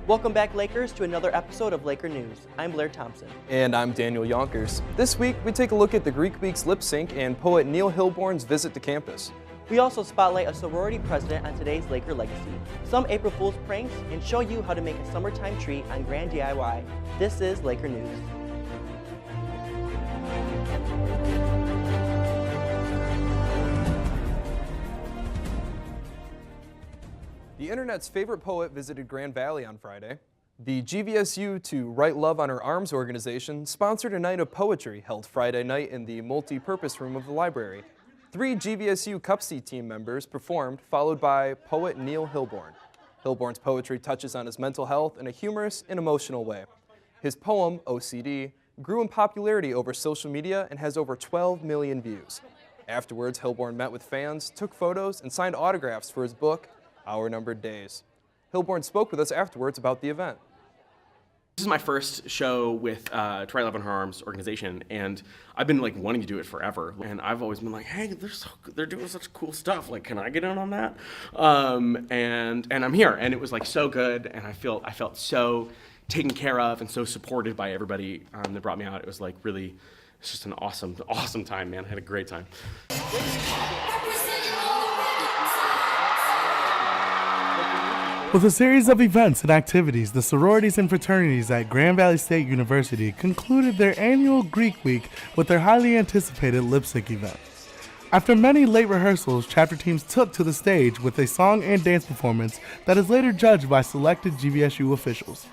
Welcome back, Lakers, to another episode of Laker News. I'm Blair Thompson. And I'm Daniel Yonkers. This week, we take a look at the Greek Week's lip sync and poet Neil Hilborn's visit to campus. We also spotlight a sorority president on today's Laker legacy, some April Fool's pranks, and show you how to make a summertime treat on Grand DIY. This is Laker News. The internet's favorite poet visited Grand Valley on Friday. The GVSU to Write Love on Her Arms organization sponsored a night of poetry held Friday night in the multi-purpose room of the library. 3 GVSU Cup C team members performed, followed by poet Neil Hilborn. Hilborn's poetry touches on his mental health in a humorous and emotional way. His poem, OCD, grew in popularity over social media and has over 12 million views. Afterwards, Hilborn met with fans, took photos, and signed autographs for his book, Our Numbered Days. Hilborn spoke with us afterwards about the event. This is my first show with To Write Love on Her Arms organization, and I've been wanting to do it forever. And I've always been like, hey, they're doing such cool stuff. Can I get in on that? And I'm here, and it was so good, and I felt so taken care of and so supported by everybody that brought me out. It was really, it's just an awesome time, man. I had a great time. With a series of events and activities, the sororities and fraternities at Grand Valley State University concluded their annual Greek Week with their highly anticipated lip sync event. After many late rehearsals, chapter teams took to the stage with a song and dance performance that is later judged by selected GVSU officials.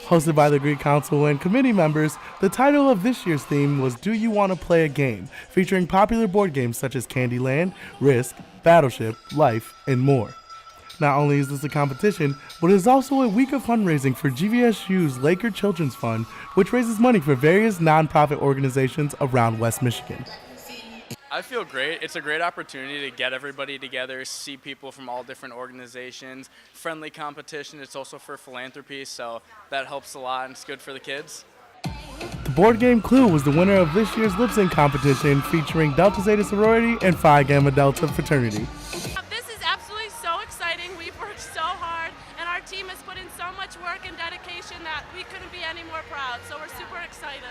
Hosted by the Greek Council and committee members, the title of this year's theme was Do You Want to Play a Game?, featuring popular board games such as Candyland, Risk, Battleship, Life, and more. Not only is this a competition, but it is also a week of fundraising for GVSU's Laker Children's Fund, which raises money for various nonprofit organizations around West Michigan. I feel great. It's a great opportunity to get everybody together, see people from all different organizations, friendly competition. It's also for philanthropy, so that helps a lot and it's good for the kids. The board game Clue was the winner of this year's lip sync competition featuring Delta Zeta sorority and Phi Gamma Delta fraternity. This is absolutely so exciting. We've worked so hard and our team has put in so much work and dedication that we couldn't be any more proud, so we're super excited.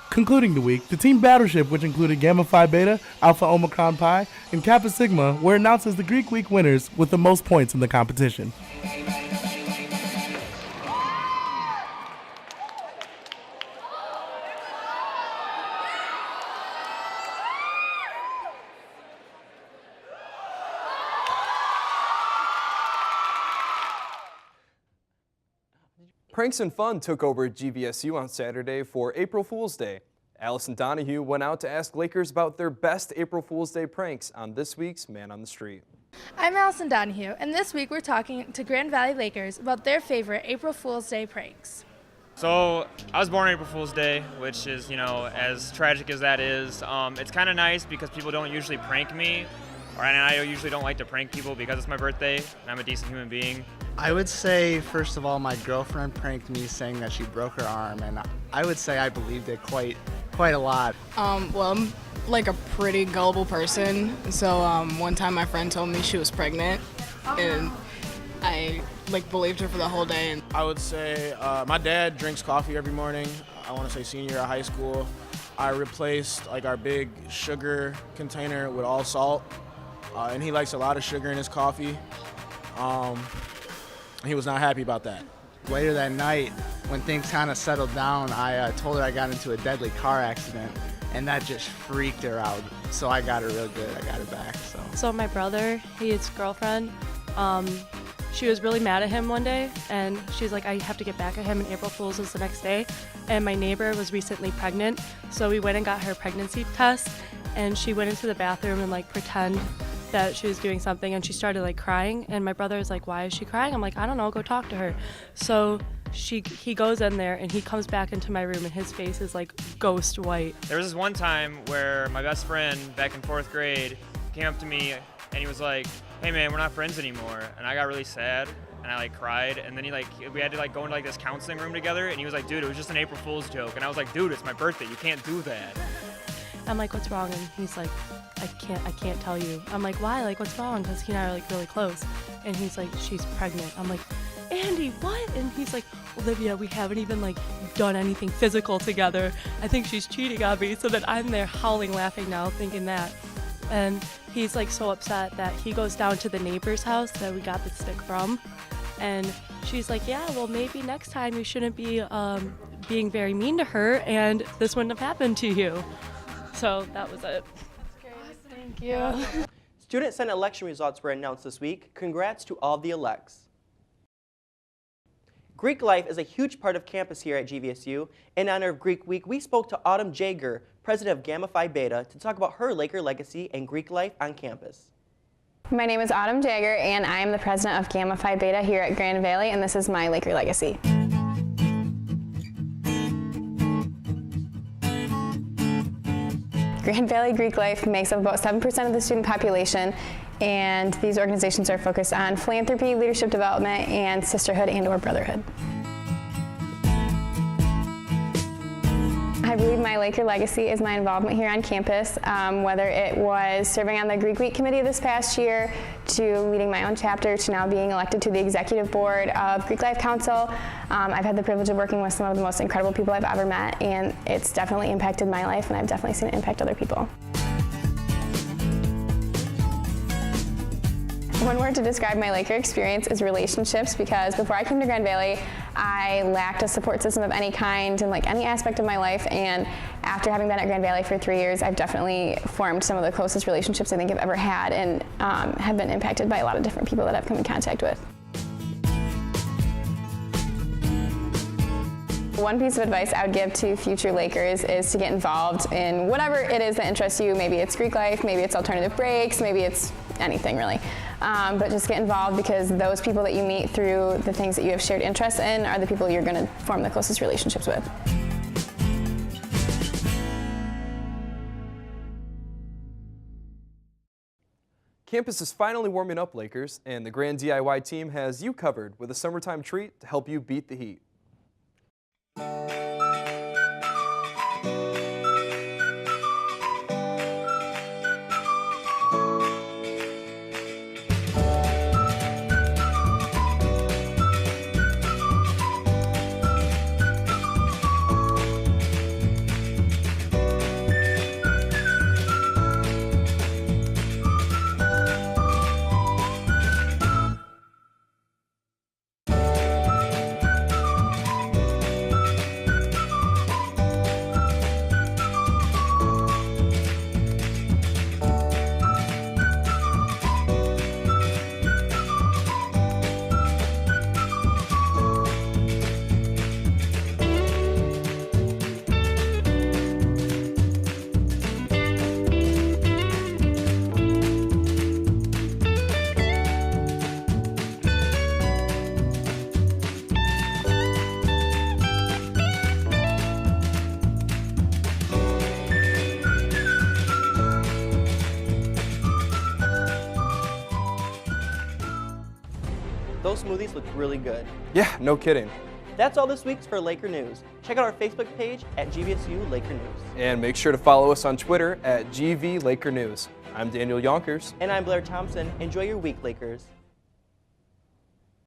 Concluding the week, the team Battleship, which included Gamma Phi Beta, Alpha Omicron Pi, and Kappa Sigma, were announced as the Greek Week winners with the most points in the competition. Pranks and fun took over at GVSU on Saturday for April Fool's Day. Allison Donahue went out to ask Lakers about their best April Fool's Day pranks on this week's Man on the Street. I'm Allison Donahue, and this week we're talking to Grand Valley Lakers about their favorite April Fool's Day pranks. So I was born on April Fool's Day, which is, as tragic as that is, it's kind of nice because people don't usually prank me, and I usually don't like to prank people because it's my birthday and I'm a decent human being. I would say, first of all, my girlfriend pranked me saying that she broke her arm, and I would say I believed it quite a lot. Well, I'm a pretty gullible person, so one time my friend told me she was pregnant, and I believed her for the whole day. And I would say my dad drinks coffee every morning. I want to say senior year of high school. I replaced our big sugar container with all salt, and he likes a lot of sugar in his coffee. He was not happy about that. Later that night, when things kind of settled down, I told her I got into a deadly car accident, and that just freaked her out. So I got her real good. I got her back. So my brother, his girlfriend, she was really mad at him one day, and she's like, I have to get back at him, and April Fool's was the next day. And my neighbor was recently pregnant, so we went and got her pregnancy test, and she went into the bathroom and pretend that she was doing something, and she started crying, and my brother was like, why is she crying? I'm like, I don't know, go talk to her. So he goes in there and he comes back into my room and his face is ghost white. There was this one time where my best friend back in 4th grade came up to me and he was like, hey man, we're not friends anymore. And I got really sad and I cried, and then we had to go into this counseling room together, and he was like, dude, it was just an April Fool's joke. And I was like, dude, it's my birthday, you can't do that. I'm like, what's wrong? And he's like, I can't tell you. I'm like, why? What's wrong? Because he and I are really close. And he's like, she's pregnant. I'm like, Andy, what? And he's like, Olivia, we haven't even like done anything physical together. I think she's cheating on me. So then I'm there howling, laughing now, thinking that. And he's like so upset that he goes down to the neighbor's house that we got the stick from. And she's like, yeah, well, maybe next time you shouldn't be being very mean to her and this wouldn't have happened to you. So that was it. Thank you. Student Senate election results were announced this week. Congrats to all the elects. Greek life is a huge part of campus here at GVSU. In honor of Greek Week, we spoke to Autumn Jager, president of Gamma Phi Beta, to talk about her Laker legacy and Greek life on campus. My name is Autumn Jager, and I am the president of Gamma Phi Beta here at Grand Valley, and this is my Laker legacy. Grand Valley Greek Life makes up about 7% of the student population, and these organizations are focused on philanthropy, leadership development, and sisterhood and/or brotherhood. I believe my Laker legacy is my involvement here on campus, whether it was serving on the Greek Week committee this past year, to leading my own chapter, to now being elected to the executive board of Greek Life Council. I've had the privilege of working with some of the most incredible people I've ever met, and it's definitely impacted my life, and I've definitely seen it impact other people. One word to describe my Laker experience is relationships, because before I came to Grand Valley, I lacked a support system of any kind in like any aspect of my life, and after having been at Grand Valley for 3 years, I've definitely formed some of the closest relationships I think I've ever had, and have been impacted by a lot of different people that I've come in contact with. One piece of advice I would give to future Lakers is to get involved in whatever it is that interests you. Maybe it's Greek life, maybe it's alternative breaks, maybe it's anything really. But just get involved, because those people that you meet through the things that you have shared interests in are the people you're going to form the closest relationships with. Campus is finally warming up, Lakers, and the Grand DIY team has you covered with a summertime treat to help you beat the heat. Those smoothies look really good. Yeah, no kidding. That's all this week's for Laker News. Check out our Facebook page at GVSU Laker News. And make sure to follow us on Twitter at GV Laker News. I'm Daniel Yonkers. And I'm Blair Thompson. Enjoy your week, Lakers.